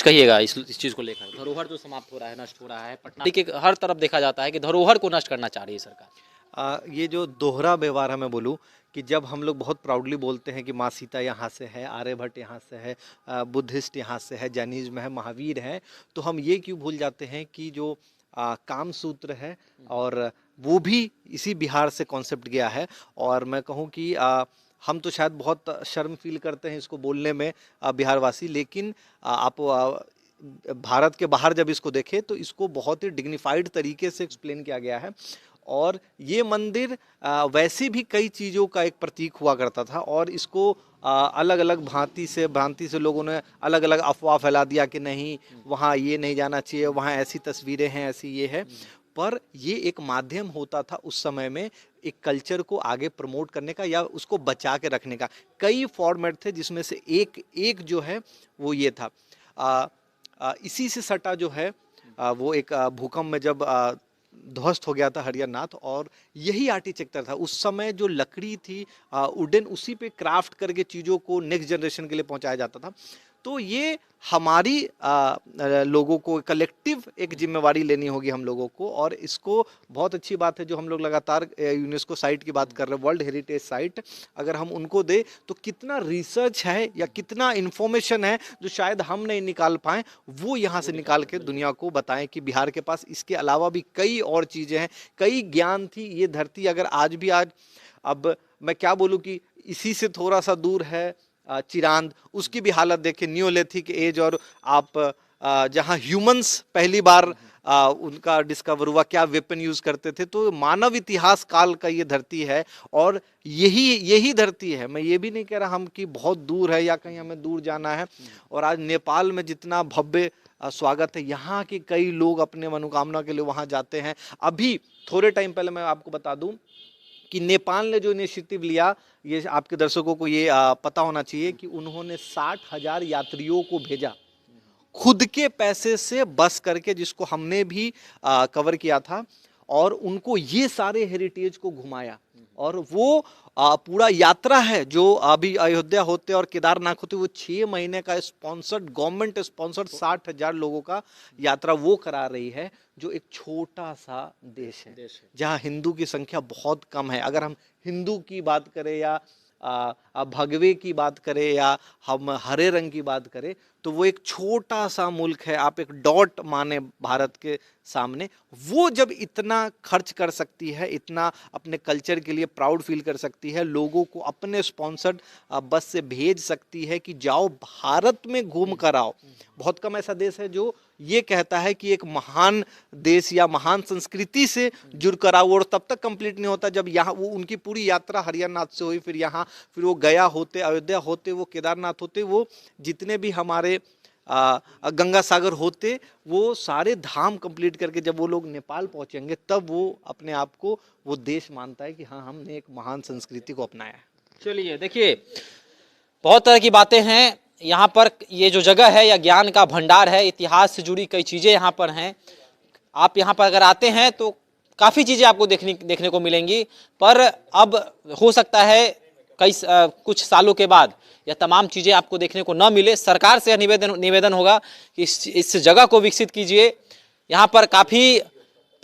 कहिएगा इस चीज़ को लेकर? धरोहर जो समाप्त हो रहा है, नष्ट हो रहा है, पटना के हर तरफ देखा जाता है कि धरोहर को नष्ट करना चाह रही है सरकार। ये जो दोहरा व्यवहार है, मैं बोलूँ कि जब हम लोग बहुत प्राउडली बोलते हैं कि माँ सीता यहाँ से है, आर्यभट्ट यहाँ से है, बुद्धिस्ट यहाँ से है, जैनिज्म है, महावीर है, तो हम ये क्यों भूल जाते हैं कि जो काम सूत्र है और वो भी इसी बिहार से कॉन्सेप्ट गया है। और मैं कहूँ कि हम तो शायद बहुत शर्म फील करते हैं इसको बोलने में, बिहारवासी, लेकिन आप भारत के बाहर जब इसको देखें तो इसको बहुत ही डिग्निफाइड तरीके से एक्सप्लेन किया गया है। और ये मंदिर वैसे भी कई चीज़ों का एक प्रतीक हुआ करता था, और इसको अलग अलग भ्रांति से लोगों ने अलग अलग अफवाह फैला दिया कि नहीं वहाँ ये नहीं जाना चाहिए, वहाँ ऐसी तस्वीरें हैं, ऐसी ये है। पर ये एक माध्यम होता था उस समय में एक कल्चर को आगे प्रमोट करने का या उसको बचा के रखने का। कई फॉर्मेट थे जिसमें से एक जो है वो ये था। इसी से सटा जो है वो एक भूकंप में जब ध्वस्त हो गया था हरिहरनाथ, और यही आर्किटेक्चर था उस समय, जो लकड़ी थी वुडन, उसी पे क्राफ्ट करके चीज़ों को नेक्स्ट जनरेशन के लिए पहुंचाया जाता था। तो ये हमारी लोगों को कलेक्टिव एक जिम्मेवारी लेनी होगी हम लोगों को। और इसको बहुत अच्छी बात है जो हम लोग लगातार यूनेस्को साइट की बात कर रहे हैं, वर्ल्ड हेरिटेज साइट, अगर हम उनको दे तो कितना रिसर्च है या कितना इन्फॉर्मेशन है जो शायद हम नहीं निकाल पाएँ, वो यहाँ से निकाल के दुनिया को बताएं कि बिहार के पास इसके अलावा भी कई और चीज़ें हैं, कई ज्ञान थी। ये धरती अगर आज अब मैं क्या बोलूँ कि इसी से थोड़ा सा दूर है चिरांद, उसकी भी हालत देखिए, नियोलिथिक एज, और आप जहाँ ह्यूमंस पहली बार उनका डिस्कवर हुआ, क्या वेपन यूज करते थे। तो मानव इतिहास काल का ये धरती है, और यही धरती है। मैं ये भी नहीं कह रहा हम कि बहुत दूर है या कहीं हमें दूर जाना है। और आज नेपाल में जितना भव्य स्वागत है, यहाँ के कई लोग अपने मनोकामना के लिए वहाँ जाते हैं। अभी थोड़े टाइम पहले मैं आपको बता दूं कि नेपाल ने जो इनिशिएटिव लिया, ये आपके दर्शकों को ये पता होना चाहिए कि उन्होंने 60,000 यात्रियों को भेजा खुद के पैसे से बस करके, जिसको हमने भी कवर किया था, और उनको ये सारे हेरिटेज को घुमाया। और वो पूरा यात्रा है जो अभी अयोध्या होते और केदारनाथ होते, वो 6 महीने का स्पॉन्सर्ड, गवर्नमेंट स्पॉन्सर्ड 60,000 लोगों का यात्रा वो करा रही है, जो एक छोटा सा देश है जहाँ हिंदू की संख्या बहुत कम है। अगर हम हिंदू की बात करें या भगवे की बात करें या हम हरे रंग की बात करें, तो वो एक छोटा सा मुल्क है, आप एक डॉट माने भारत के सामने। वो जब इतना खर्च कर सकती है, इतना अपने कल्चर के लिए प्राउड फील कर सकती है, लोगों को अपने स्पॉन्सर्ड बस से भेज सकती है कि जाओ भारत में घूम कर आओ। बहुत कम ऐसा देश है जो ये कहता है कि एक महान देश या महान संस्कृति से जुड़ कर आओ। और तब तक कंप्लीट नहीं होता जब यहाँ वो उनकी पूरी यात्रा हरिहरनाथ से हुई, फिर वो गया होते, अयोध्या होते, वो केदारनाथ होते, वो जितने भी हमारे गंगा सागर होते, वो सारे धाम कंप्लीट करके जब वो लोग नेपाल पहुंचेंगे, तब वो अपने आप को वो देश मानता है कि हाँ, हमने एक महान संस्कृति को अपनाया है। चलिए देखिए, बहुत तरह की बातें हैं यहाँ पर। ये जो जगह है या ज्ञान का भंडार है, इतिहास से जुड़ी कई चीज़ें यहाँ पर हैं। आप यहाँ पर अगर आते हैं तो काफ़ी चीज़ें आपको देखने को मिलेंगी। पर अब हो सकता है कुछ सालों के बाद यह तमाम चीज़ें आपको देखने को न मिले। सरकार से निवेदन होगा कि इस जगह को विकसित कीजिए। यहाँ पर काफ़ी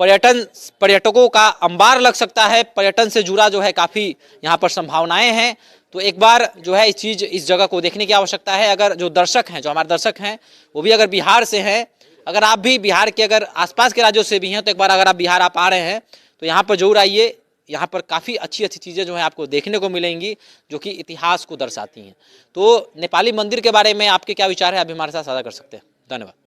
पर्यटकों का अंबार लग सकता है, पर्यटन से जुड़ा जो है काफ़ी यहाँ पर संभावनाएं हैं। तो एक बार जो है इस जगह को देखने की आवश्यकता है। अगर जो दर्शक हैं, जो हमारे दर्शक हैं, वो भी अगर बिहार से हैं, अगर आप भी बिहार के अगर आसपास के राज्यों से भी हैं, तो एक बार अगर आप बिहार आ रहे हैं तो यहाँ पर जरूर आइए। यहाँ पर काफ़ी अच्छी चीज़ें जो है आपको देखने को मिलेंगी, जो कि इतिहास को दर्शाती हैं। तो नेपाली मंदिर के बारे में आपके क्या विचार है, आप भी हमारे साथ साझा कर सकते हैं। धन्यवाद।